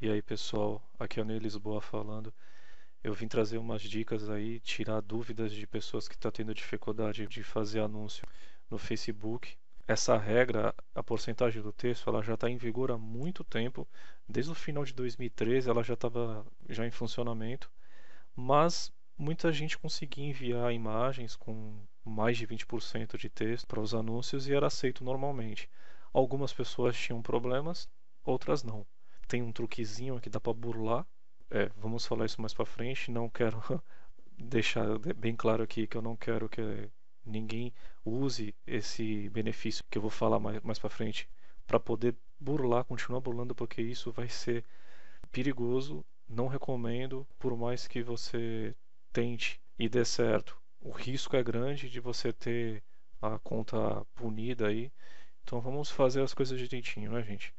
E aí, pessoal, aqui é o Ney Lisboa falando. Eu vim trazer umas dicas aí, tirar dúvidas de pessoas que estão tendo dificuldade de fazer anúncio no Facebook. Essa regra, a porcentagem do texto, ela já está em vigor há muito tempo. Desde o final de 2013 ela já estava já em funcionamento, mas muita gente conseguia enviar imagens com mais de 20% de texto para os anúncios e era aceito normalmente. Algumas pessoas tinham problemas, outras não. Tem um truquezinho que dá para burlar. Vamos falar isso mais para frente. Não quero deixar bem claro aqui que eu não quero que ninguém use esse benefício que eu vou falar mais para frente para poder burlar, continuar burlando, porque isso vai ser perigoso. Não recomendo, por mais que você tente e dê certo. O risco é grande de você ter a conta punida aí. Então vamos fazer as coisas direitinho, né, gente?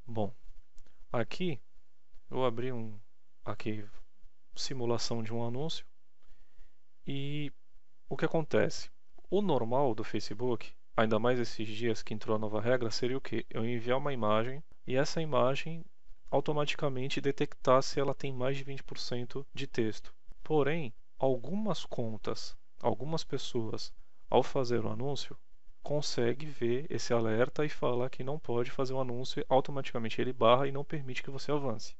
Bom, aqui eu abri aqui simulação de um anúncio e o que acontece? O normal do Facebook, ainda mais esses dias que entrou a nova regra, seria o quê? Eu enviar uma imagem e essa imagem automaticamente detectar se ela tem mais de 20% de texto. Porém, algumas contas, algumas pessoas, ao fazer o anúncio, consegue ver esse alerta e fala que não pode fazer o anúncio, automaticamente ele barra e não permite que você avance.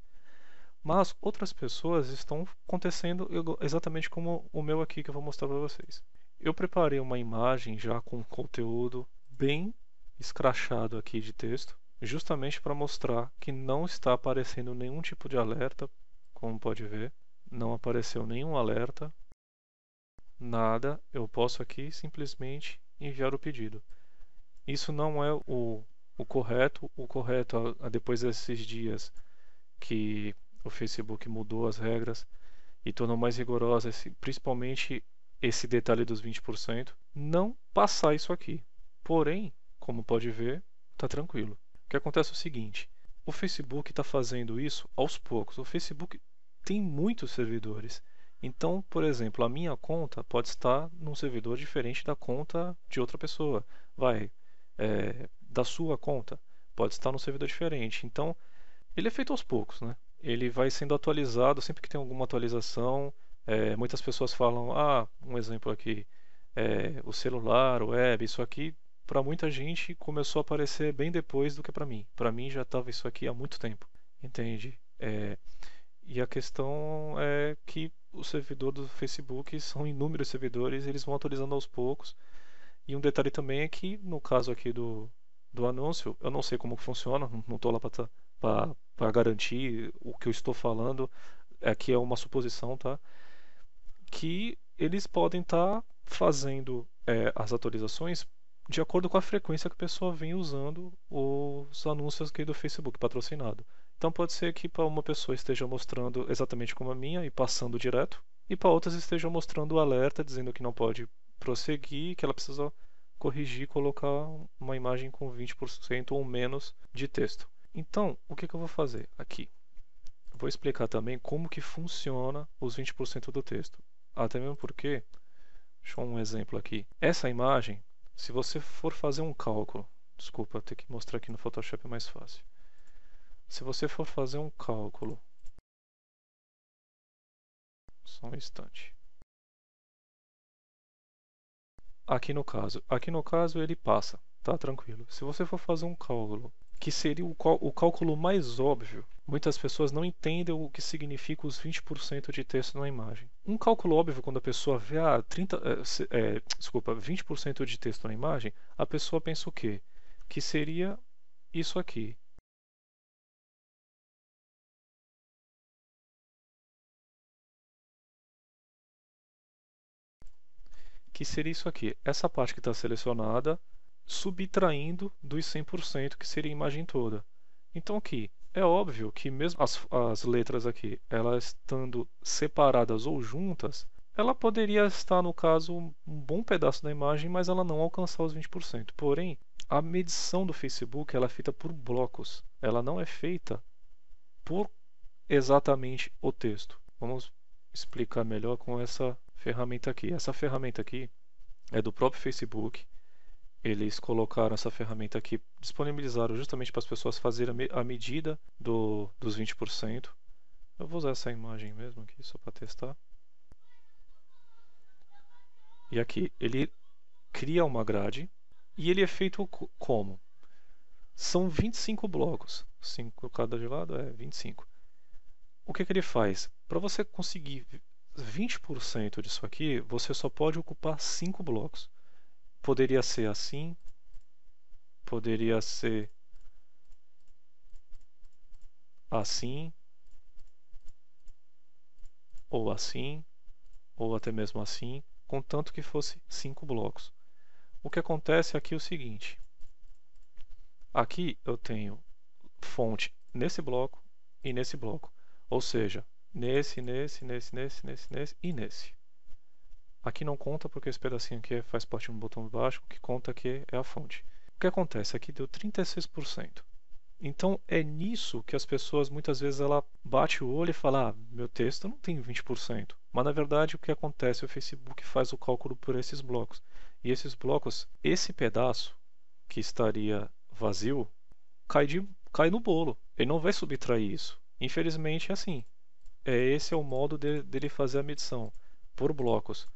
Mas outras pessoas estão acontecendo exatamente como o meu aqui que eu vou mostrar para vocês. Eu preparei uma imagem já com conteúdo bem escrachado aqui de texto, justamente para mostrar que não está aparecendo nenhum tipo de alerta, como pode ver, não apareceu nenhum alerta, nada. Eu posso aqui simplesmente enviar o pedido. Isso não é o correto. O correto, depois desses dias que o Facebook mudou as regras e tornou mais rigorosa, principalmente esse detalhe dos 20%, não passar isso aqui. Porém, como pode ver, está tranquilo. O que acontece é o seguinte: o Facebook está fazendo isso aos poucos. O Facebook tem muitos servidores. Então, por exemplo, a minha conta pode estar num servidor diferente da conta de outra pessoa. Da sua conta pode estar num servidor diferente. Então, ele é feito aos poucos, né? Ele vai sendo atualizado sempre que tem alguma atualização. Muitas pessoas falam, um exemplo aqui, o celular, o web, isso aqui, para muita gente começou a aparecer bem depois do que para mim. Para mim já estava isso aqui há muito tempo, entende? E a questão é que o servidor do Facebook são inúmeros servidores, eles vão atualizando aos poucos. E um detalhe também é que, no caso aqui do anúncio, eu não sei como funciona, não estou lá para garantir o que eu estou falando, aqui é uma suposição, tá? Que eles podem estar fazendo as atualizações de acordo com a frequência que a pessoa vem usando os anúncios aqui do Facebook patrocinado. Então pode ser que para uma pessoa esteja mostrando exatamente como a minha e passando direto, e para outras esteja mostrando o alerta dizendo que não pode prosseguir, que ela precisa corrigir e colocar uma imagem com 20% ou menos de texto. Então, o que eu vou fazer aqui? Eu vou explicar também como que funciona os 20% do texto. Até mesmo porque, deixa eu um exemplo aqui. Essa imagem, se você for fazer um cálculo, desculpa, ter que mostrar aqui no Photoshop é mais fácil. Se você for fazer um cálculo, só um instante. Aqui no caso ele passa, tá tranquilo. Se você for fazer um cálculo, que seria o cálculo mais óbvio, muitas pessoas não entendem o que significa os 20% de texto na imagem. Um cálculo óbvio, quando a pessoa vê 20% de texto na imagem, a pessoa pensa o quê? Que seria isso aqui. Que seria isso aqui. Essa parte que está selecionada, subtraindo dos 100% que seria a imagem toda. Então aqui, é óbvio que mesmo as letras aqui, elas estando separadas ou juntas, ela poderia estar, no caso, um bom pedaço da imagem, mas ela não alcançar os 20%. Porém, a medição do Facebook ela é feita por blocos. Ela não é feita por exatamente o texto. Vamos explicar melhor com essa ferramenta aqui. Essa ferramenta aqui é do próprio Facebook. Eles colocaram essa ferramenta aqui, disponibilizaram justamente para as pessoas fazerem a medida dos 20%. Eu vou usar essa imagem mesmo aqui só para testar. E aqui, ele cria uma grade e ele é feito como? São 25 blocos. 5 cada de lado é 25. O que ele faz? Para você conseguir 20% disso aqui, você só pode ocupar 5 blocos. Poderia ser assim, poderia ser assim, ou assim, ou até mesmo assim, contanto que fosse 5 blocos. O que acontece aqui é o seguinte: aqui eu tenho fonte nesse bloco e nesse bloco, ou seja, nesse e nesse. Aqui não conta porque esse pedacinho aqui faz parte de um botão baixo, o que conta aqui é a fonte. O que acontece? Aqui deu 36%. Então é nisso que as pessoas muitas vezes ela bate o olho e fala: meu texto não tem 20%. Mas na verdade o que acontece? O Facebook faz o cálculo por esses blocos. E esses blocos, esse pedaço que estaria vazio, cai no bolo. Ele não vai subtrair isso. Infelizmente é assim. Esse é o modo dele fazer a medição, por blocos.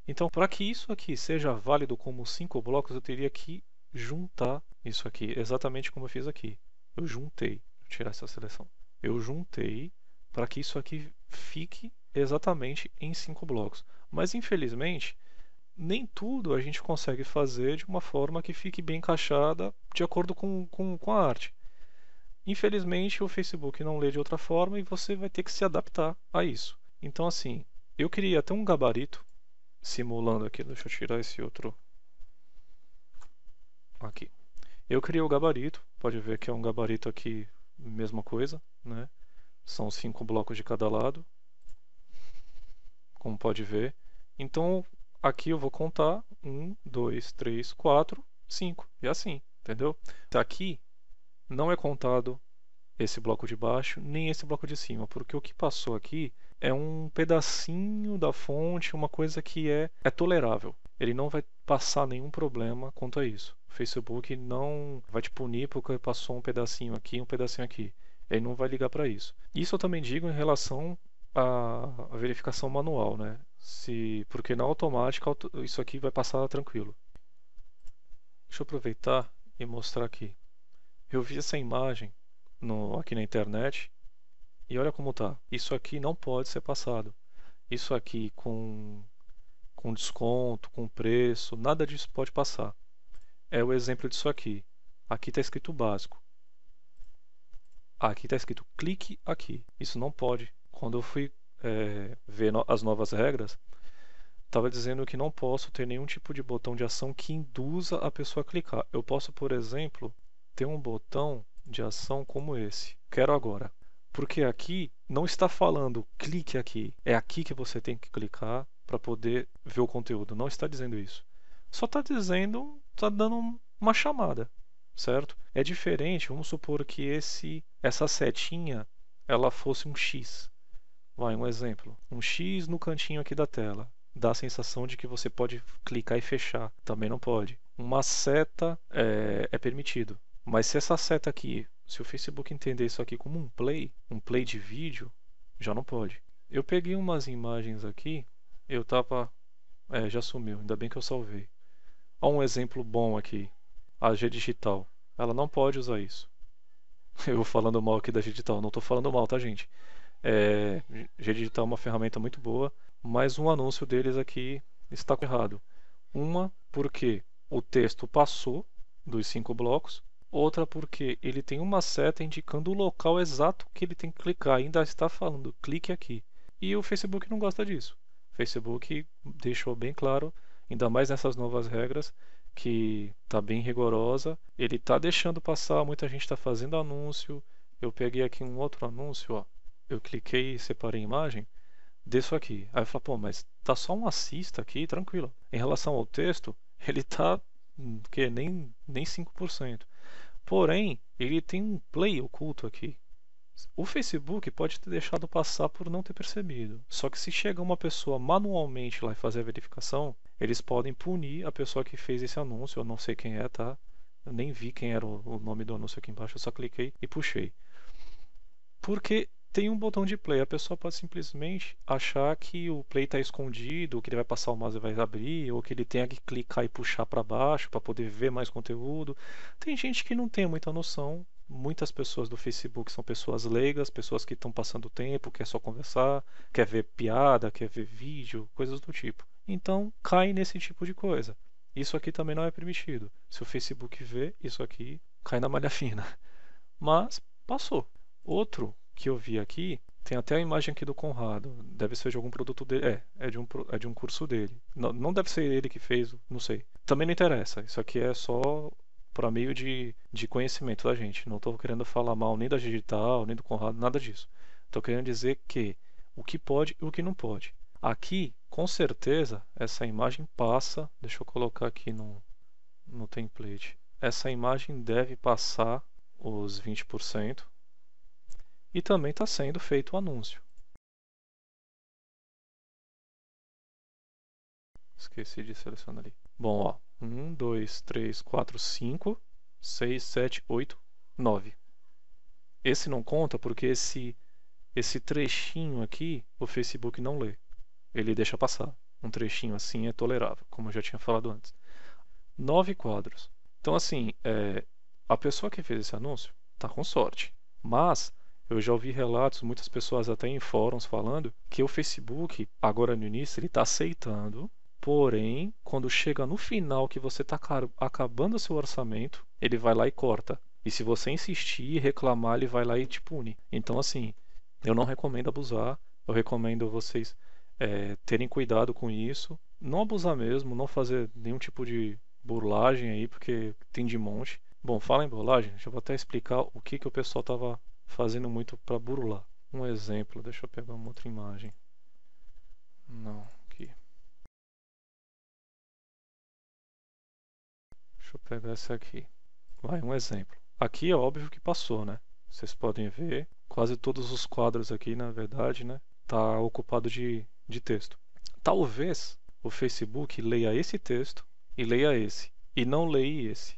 Então, para que isso aqui seja válido como 5 blocos, eu teria que juntar isso aqui, exatamente como eu fiz aqui. Eu juntei, vou tirar essa seleção. Eu juntei para que isso aqui fique exatamente em 5 blocos. Mas, infelizmente, nem tudo a gente consegue fazer de uma forma que fique bem encaixada de acordo com a arte. Infelizmente, o Facebook não lê de outra forma e você vai ter que se adaptar a isso. Então, assim, eu queria até um gabarito simulando aqui. Deixa eu tirar esse outro aqui. Eu criei o gabarito. Pode ver que é um gabarito aqui, mesma coisa, né? São 5 blocos de cada lado, como pode ver. Então, aqui eu vou contar 1, 2, 3, 4, 5. E assim, entendeu? Aqui não é contado esse bloco de baixo, nem esse bloco de cima, porque o que passou aqui é um pedacinho da fonte, uma coisa que é tolerável. Ele não vai passar nenhum problema quanto a isso. O Facebook não vai te punir porque passou um pedacinho aqui, um pedacinho aqui. Ele não vai ligar para isso. Isso eu também digo em relação à verificação manual, né? Porque na automática isso aqui vai passar tranquilo. Deixa eu aproveitar e mostrar aqui. Eu vi essa imagem aqui na internet e olha como tá. Isso aqui não pode ser passado. Isso aqui com desconto, com preço, nada disso pode passar. É o exemplo disso aqui. Aqui está escrito básico. Aqui está escrito clique aqui. Isso não pode. Quando eu fui ver as novas regras, estava dizendo que não posso ter nenhum tipo de botão de ação que induza a pessoa a clicar. Eu posso, por exemplo, ter um botão de ação como esse. Quero agora. Porque aqui não está falando clique aqui. É aqui que você tem que clicar para poder ver o conteúdo. Não está dizendo isso. Só está dizendo, está dando uma chamada, certo? É diferente, vamos supor que essa setinha ela fosse um X. Vai, um exemplo. Um X no cantinho aqui da tela. Dá a sensação de que você pode clicar e fechar. Também não pode. Uma seta é permitido. Mas se essa seta aqui, se o Facebook entender isso aqui como um play de vídeo, já não pode. Eu peguei umas imagens aqui, eu tava... já sumiu, ainda bem que eu salvei. Olha um exemplo bom aqui. A G Digital. Ela não pode usar isso. Eu falando mal aqui da G Digital, não estou falando mal, tá, gente? G Digital é uma ferramenta muito boa, mas um anúncio deles aqui está errado. Uma, porque o texto passou dos 5 blocos. Outra, porque ele tem uma seta indicando o local exato que ele tem que clicar. Ainda está falando, clique aqui. E o Facebook não gosta disso. O Facebook deixou bem claro, ainda mais nessas novas regras, que está bem rigorosa. Ele está deixando passar, muita gente está fazendo anúncio. Eu peguei aqui um outro anúncio, ó. Eu cliquei e separei a imagem, desço aqui. Aí eu falo, pô, mas tá só um assista aqui, tranquilo. Em relação ao texto, ele tá que nem 5%. Porém, ele tem um play oculto aqui. O Facebook pode ter deixado passar por não ter percebido. Só que se chega uma pessoa manualmente lá e fazer a verificação, eles podem punir a pessoa que fez esse anúncio. Eu não sei quem é, tá? Eu nem vi quem era o nome do anúncio aqui embaixo, eu só cliquei e puxei. Porque tem um botão de play, a pessoa pode simplesmente achar que o play está escondido, ou que ele vai passar o mouse e vai abrir, ou que ele tenha que clicar e puxar para baixo para poder ver mais conteúdo. Tem gente que não tem muita noção. Muitas pessoas do Facebook são pessoas leigas, pessoas que estão passando tempo, quer só conversar, quer ver piada, quer ver vídeo, coisas do tipo. Então, cai nesse tipo de coisa. Isso aqui também não é permitido. Se o Facebook vê, isso aqui cai na malha fina. Mas passou. Outro que eu vi aqui, tem até a imagem aqui do Conrado. Deve ser de algum produto dele. É de um curso dele. Não, não deve ser ele que fez, não sei. Também não interessa. Isso aqui é só para meio de conhecimento da gente. Não estou querendo falar mal nem da Digital, nem do Conrado, nada disso. Estou querendo dizer que o que pode e o que não pode. Aqui, com certeza, essa imagem passa. Deixa eu colocar aqui no template. Essa imagem deve passar os 20%. E também está sendo feito o anúncio. Esqueci de selecionar ali. Bom, ó. 1, 2, 3, 4, 5, 6, 7, 8, 9. Esse não conta porque esse trechinho aqui o Facebook não lê. Ele deixa passar. Um trechinho assim é tolerável, como eu já tinha falado antes. 9 quadros. Então, assim, a pessoa que fez esse anúncio está com sorte. Mas eu já ouvi relatos, muitas pessoas até em fóruns falando, que o Facebook, agora no início, ele está aceitando. Porém, quando chega no final que você está acabando o seu orçamento, ele vai lá e corta. E se você insistir e reclamar, ele vai lá e te pune. Então, assim, eu não recomendo abusar. Eu recomendo vocês terem cuidado com isso. Não abusar mesmo, não fazer nenhum tipo de burlagem aí, porque tem de monte. Bom, fala em burlagem, deixa eu vou até explicar o que o pessoal estava fazendo muito para burlar. Um exemplo, deixa eu pegar uma outra imagem. Não, aqui. Deixa eu pegar essa aqui. Vai, um exemplo. Aqui é óbvio que passou, né? Vocês podem ver, quase todos os quadros aqui, na verdade, né? Tá ocupado de texto. Talvez o Facebook leia esse texto e leia esse, e não leia esse.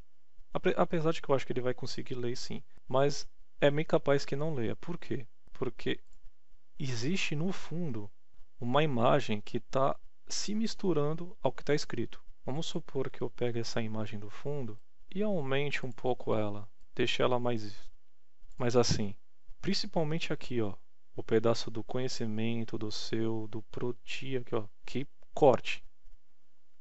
Apesar de que eu acho que ele vai conseguir ler sim. Mas é bem capaz que não leia. Por quê? Porque existe no fundo uma imagem que está se misturando ao que está escrito. Vamos supor que eu pegue essa imagem do fundo e aumente um pouco ela. Deixe ela mais assim. Principalmente aqui, ó. O pedaço do conhecimento, do proti, aqui, ó. Que corte.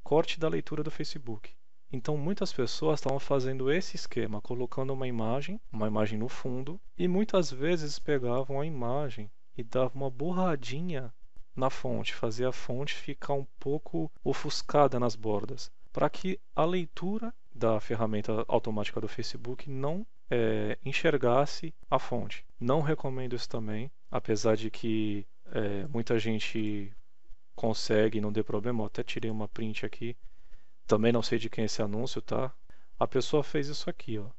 Corte da leitura do Facebook. Então muitas pessoas estavam fazendo esse esquema, colocando uma imagem no fundo, e muitas vezes pegavam a imagem e davam uma borradinha na fonte, fazia a fonte ficar um pouco ofuscada nas bordas, para que a leitura da ferramenta automática do Facebook não enxergasse a fonte. Não recomendo isso também, apesar de que muita gente consegue, não dê problema. Eu até tirei uma print aqui. Também não sei de quem é esse anúncio, tá? A pessoa fez isso aqui, ó.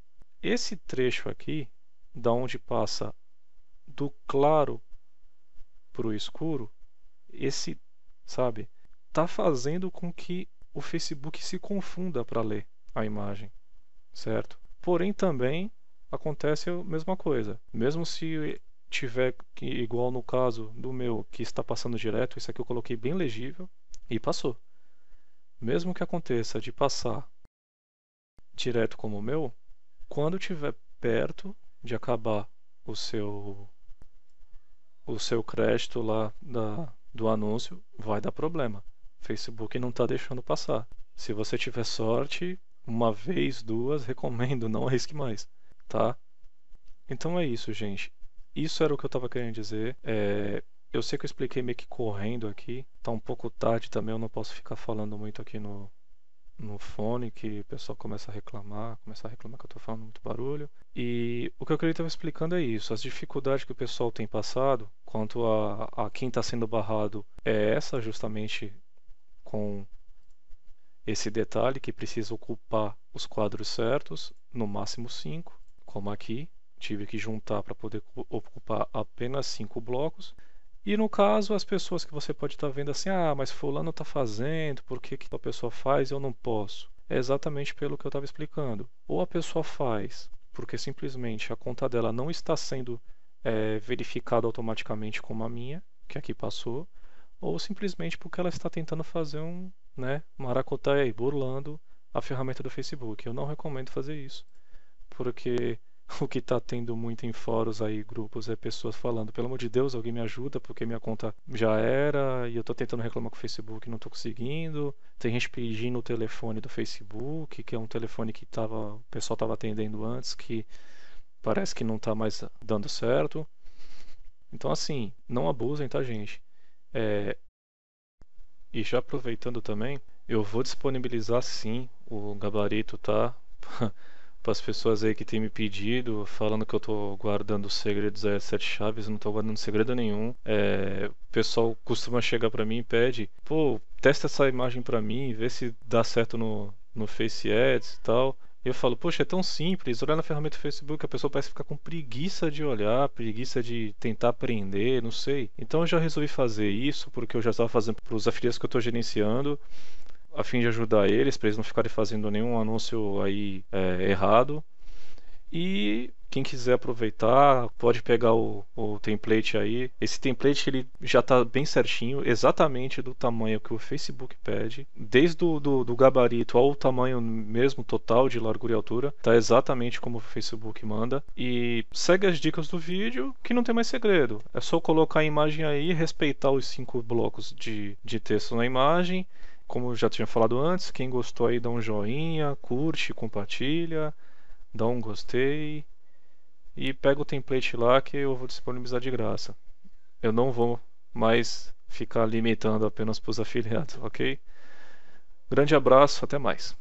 Esse trecho aqui, da onde passa do claro para o escuro, esse, sabe, tá fazendo com que o Facebook se confunda para ler a imagem, certo? Porém também acontece a mesma coisa. Mesmo se tiver igual no caso do meu, que está passando direto, isso aqui eu coloquei bem legível e passou. Mesmo que aconteça de passar direto como o meu, quando estiver perto de acabar o seu crédito lá do anúncio, vai dar problema. Facebook não está deixando passar. Se você tiver sorte, uma vez, duas, recomendo, não arrisque mais, tá? Então é isso, gente. Isso era o que eu estava querendo dizer. Eu sei que eu expliquei meio que correndo aqui. Tá um pouco tarde também, eu não posso ficar falando muito aqui no fone, que o pessoal começa a reclamar que eu estou falando muito barulho. E o que eu queria estar explicando é isso, as dificuldades que o pessoal tem passado quanto a quem está sendo barrado é essa, justamente com esse detalhe que precisa ocupar os quadros certos, no máximo 5, como aqui. Tive que juntar para poder ocupar apenas 5 blocos. E no caso, as pessoas que você pode estar vendo assim, ah, mas fulano está fazendo, por que que a pessoa faz e eu não posso? É exatamente pelo que eu estava explicando. Ou a pessoa faz porque simplesmente a conta dela não está sendo verificada automaticamente como a minha, que aqui passou, ou simplesmente porque ela está tentando fazer um, né, maracutaia burlando a ferramenta do Facebook. Eu não recomendo fazer isso, porque o que está tendo muito em fóruns aí, grupos, é pessoas falando, pelo amor de Deus, alguém me ajuda, porque minha conta já era, e eu estou tentando reclamar com o Facebook e não estou conseguindo. Tem gente pedindo o telefone do Facebook, que é um telefone que o pessoal estava atendendo antes, que parece que não está mais dando certo. Então, assim, não abusem, tá, gente? E já aproveitando também, eu vou disponibilizar sim o gabarito, tá? Para as pessoas aí que têm me pedido, falando que eu tô guardando segredos aí, 7 chaves, eu não tô guardando segredo nenhum. O pessoal costuma chegar para mim e pede, pô, testa essa imagem para mim, vê se dá certo no Face Ads e tal. E eu falo, poxa, é tão simples, olhar na ferramenta do Facebook, a pessoa parece ficar com preguiça de olhar, preguiça de tentar aprender, não sei. Então eu já resolvi fazer isso, porque eu já estava fazendo para os afiliados que eu estou gerenciando, a fim de ajudar eles, para eles não ficarem fazendo nenhum anúncio aí errado. E quem quiser aproveitar, pode pegar o template aí. Esse template ele já está bem certinho, exatamente do tamanho que o Facebook pede. Desde do gabarito ao tamanho mesmo total de largura e altura, está exatamente como o Facebook manda. E segue as dicas do vídeo, que não tem mais segredo. É só colocar a imagem aí, respeitar os 5 blocos de texto na imagem. Como eu já tinha falado antes, quem gostou aí dá um joinha, curte, compartilha, dá um gostei e pega o template lá que eu vou disponibilizar de graça. Eu não vou mais ficar limitando apenas para os afiliados, ok? Grande abraço, até mais.